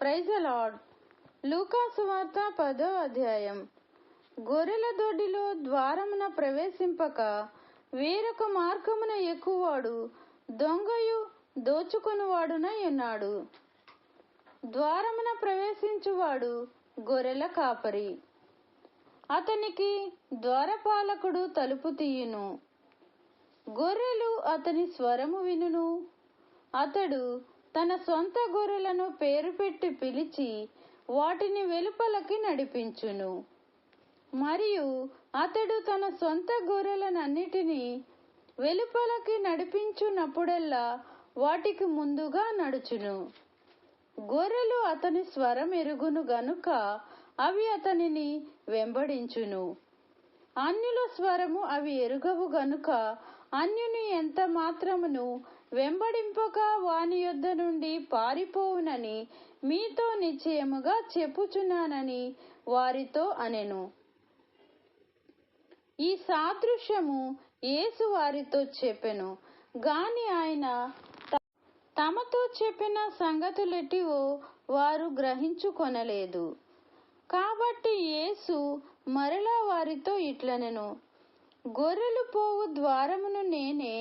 Praise the lord. లూకా సువార్త 10వ అధ్యాయం. గొర్రెల దొడ్డిలో ద్వారమున ప్రవేశింపక వేరొక మార్గమున ఎక్కువాడు దొంగయు దోచుకొనువాడునై ఉన్నాడు. ద్వారమున ప్రవేశించువాడు గొర్రెల కాపరి. అతనికి ద్వారపాలకుడు తలుపు తీయును. గొర్రెలు అతని స్వరము వినును. అతడు తన సొంత గొర్రెలను పేరు పెట్టి పిలిచి వాటిని వెలుపలకి నడిపించును. మరియు అతడు తన సొంత గొర్రెలనన్నిటినీ వెలుపలకి నడిపించున్నప్పుడల్లా వాటికి ముందుగా నడుచును. గొర్రెలు అతని స్వరం ఎరుగును గనుక అవి అతనిని వెంబడించును. అన్యుల స్వరము అవి ఎరుగవు గనుక అన్యుని ఎంత మాత్రమును వెంబడింపక వాని యొద్ద నుండి పారిపోవునని మీతో నిశ్చయముగా చెప్పుచున్నానని వారితో అనెను. ఈ సాదృశ్యము యేసు వారితో చెప్పెను గాని ఆయన తమతో చెప్పిన సంగతులెట్టివో వారు గ్రహించుకొనలేదు. కాబట్టి యేసు మరలా వారితో ఇట్లనెను, గొర్రెలు పోవు ద్వారమును నేనే.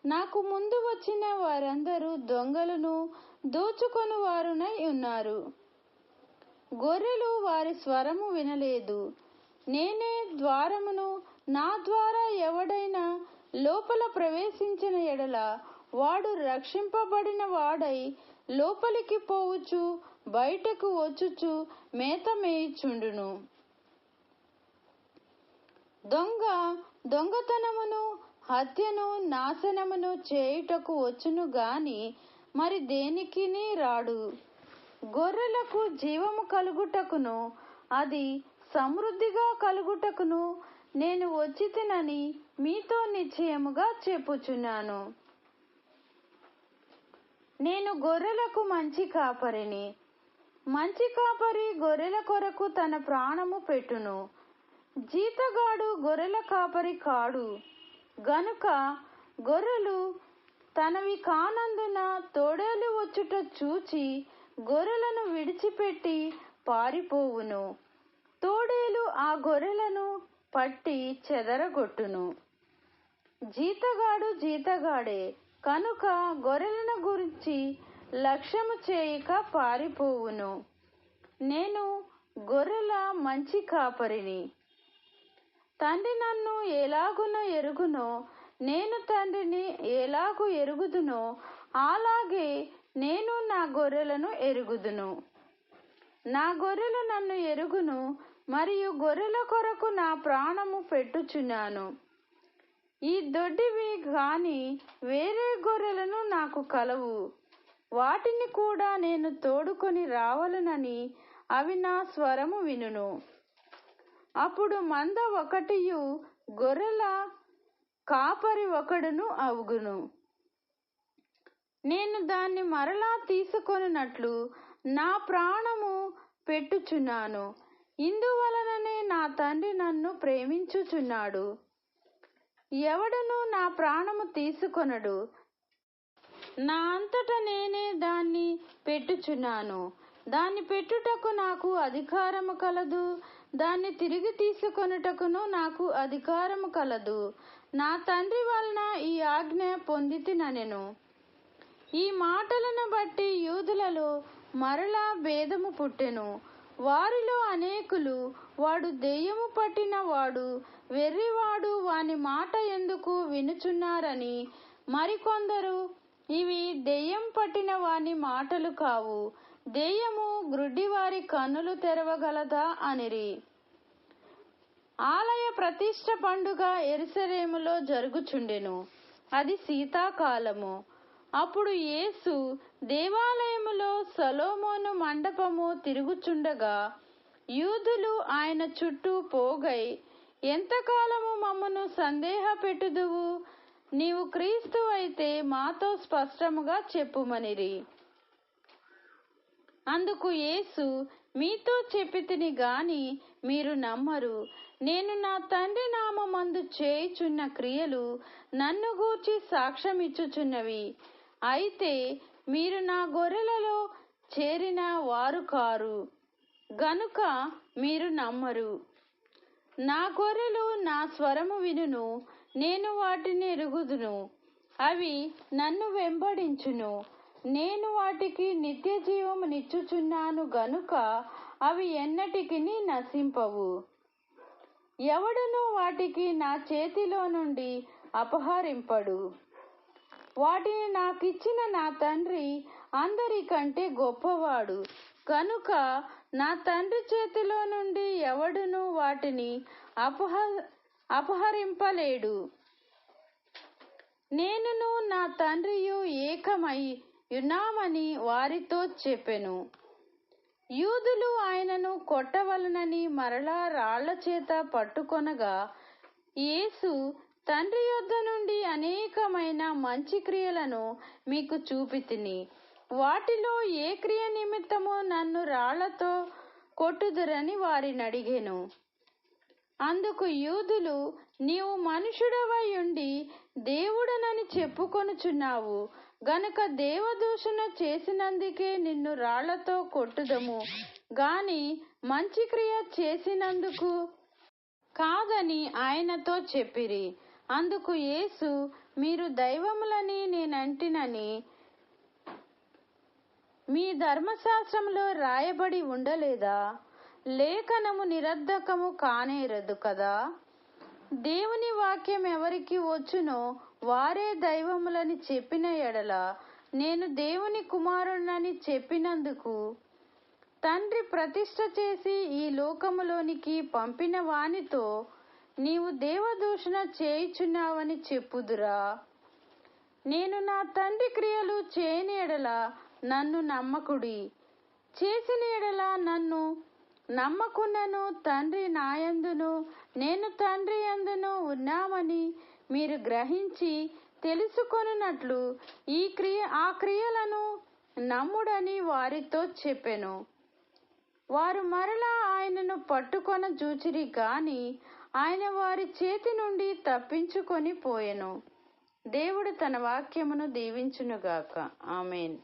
నాకు ముందు వచ్చిన వారందరూ దొంగలను దోచుకొని వారునై ఉన్నారు. గొర్రెలు వారి స్వరము వినలేదు. నేనే ద్వారమును. నా ద్వారా ఎవడైనా లోపల ప్రవేశించిన ఎడల వాడు రక్షింపబడిన వాడై లోపలికి పోవచ్చు, బయటకు వచ్చుచు మేత మేయుచుండును. దొంగ దొంగతనమును, హత్యను, నాశనమును చేయుటకు వచ్చును గాని మరి దేనికిని రాడు. గొర్రెలకు జీవము కలుగుటకును అది సమృద్ధిగా కలుగుటకును నేను వచ్చితినని మీతో నిశ్చయముగా చెప్పుచున్నాను. నేను గొర్రెలకు మంచి కాపరిని. మంచి కాపరి గొర్రెల కొరకు తన ప్రాణము పెట్టును. జీతగాడు గొర్రెల కాపరి కాడు గనుక గొర్రెలు తనవి కానందున తోడేలు వచ్చుట చూచి గొర్రెలను విడిచిపెట్టి పారిపోవును. తోడేలు ఆ గొర్రెలను పట్టి చెదరగొట్టును. జీతగాడు జీతగాడే కనుక గొర్రెలను గురించి లక్ష్యము చేయక పారిపోవును. నేను గొర్రెల మంచి కాపరిని. తండ్రి నన్ను ఎలాగున ఎరుగునో, నేను తండ్రిని ఎలాగు ఎరుగుదునో అలాగే నేను నా గొర్రెలను ఎరుగుదును. నా గొర్రెలు నన్ను ఎరుగును మరియు గొర్రెల కొరకు నా ప్రాణము పెట్టుచున్నాను. ఈ దొడ్డివి గాని వేరే గొర్రెలను నాకు కలవు. వాటిని కూడా నేను తోడుకొని రావాలనని అవి నా స్వరము వినును. అప్పుడు మంద ఒకటియు గొర్రెల కాపరి ఒకడును అగును. నేను దాన్ని మరలా తీసుకొనున్నట్లు నా ప్రాణము పెట్టుచున్నాను. ఇందువలననే నా తండ్రి నన్ను ప్రేమించుచున్నాడు. ఎవడును నా ప్రాణము తీసుకొనడు. నా అంతట నేనే దాన్ని పెట్టుచున్నాను. దాన్ని పెట్టుటకు నాకు అధికారము కలదు. దాన్ని తిరిగి తీసుకొనుటకును నాకు అధికారము కలదు. నా తండ్రి వలన ఈ ఆజ్ఞ పొందితినెను. ఈ మాటలను బట్టి యూదులలో మరలా భేదము పుట్టెను. వారిలో అనేకులు వాడు దెయ్యము పట్టిన వాడు, వెర్రివాడు, వాని మాట ఎందుకు వినుచున్నారని, మరికొందరు ఇవి దెయ్యం పట్టిన వాని మాటలు కావు, దెయ్యము గ్రుడ్డివారి కన్నులు తెరవగలదా అనిరి. ఆలయ ప్రతిష్ఠ పండుగ యెరూషలేములో జరుగుచుండెను. అది శీతాకాలము. అప్పుడు యేసు దేవాలయములో సొలొమోను మండపము తిరుగుచుండగా యూదులు ఆయన చుట్టూ పోగై, ఎంతకాలము మమ్మను సందేహపెట్టుదువు? నీవు క్రీస్తు అయితే మాతో స్పష్టముగా చెప్పుమనిరి. అందుకు యేసు, మీతో చెప్పితిని గాని మీరు నమ్మరు. నేను నా తండ్రి నామమందు చేయుచున్న క్రియలు నన్ను గూర్చి సాక్ష్యమిచ్చుచున్నవి. అయితే మీరు నా గొర్రెలలో చేరిన వారు కారు గనుక మీరు నమ్మరు. నా గొర్రెలు నా స్వరము వినును, నేను వాటిని ఎరుగుదును, అవి నన్ను వెంబడించును. నేను వాటికి నిత్య జీవము నిచ్చుచున్నాను గనుక అవి ఎన్నటికిని నశింపవు. ఎవడును వాటికి నా చేతిలో నుండి అపహరింపడు. వాటిని నాకిచ్చిన నా తండ్రి అందరికంటే గొప్పవాడు కనుక నా తండ్రి చేతిలో నుండి ఎవడును వాటిని అపహరింపలేడు. నేనును నా తండ్రియు ఏకమై ఉన్నామని వారితో చెప్పెను. యూదులు ఆయనను కొట్టవలనని మరలా రాళ్ల చేత పట్టుకొనగా యేసు, తండ్రి యొద్ద నుండి అనేకమైన మంచి క్రియలను మీకు చూపితిని, వాటిలో ఏ క్రియ నిమిత్తము నన్ను రాళ్లతో కొట్టుదురని వారిని అడిగెను. అందుకు యూదులు, నీవు మనుషుడవై ఉండి దేవుడనని చెప్పుకొనుచున్నావు గనుక దేవదూషణ చేసినందుకే నిన్ను రాళ్లతో కొట్టుదము గాని మంచి క్రియ చేసినందుకు కాదని ఆయనతో చెప్పిరి. అందుకు యేసు, మీరు దైవములని నేనంటినని మీ ధర్మశాస్త్రంలో రాయబడి ఉండలేదా? లేఖనము నిరర్ధకము కానేరదు కదా. దేవుని వాక్యం ఎవరికి వచ్చునో వారే దైవములని చెప్పిన ఎడల నేను దేవుని కుమారుడనని చెప్పినందుకు తండ్రి ప్రతిష్ఠ చేసి ఈ లోకములోనికి పంపిన వానితో నీవు దేవదూషణ చేయుచున్నావని చెప్పుదురా? నేను నా తండ్రి క్రియలు చేయని ఎడల నన్ను నమ్మకుడి, చేసిన ఎడల నన్ను నమ్మకున్నను. తండ్రి నాయందును నేను తండ్రి యందును ఉన్నామని మీరు గ్రహించి తెలుసుకొనున్నట్లు ఆ క్రియలను నమ్ముడని వారితో చెప్పెను. వారు మరలా ఆయనను పట్టుకొన జూచిరి గాని ఆయన వారి చేతి నుండి తప్పించుకొని పోయెను. దేవుడు తన వాక్యమును దీవించునుగాక. ఆమేన్.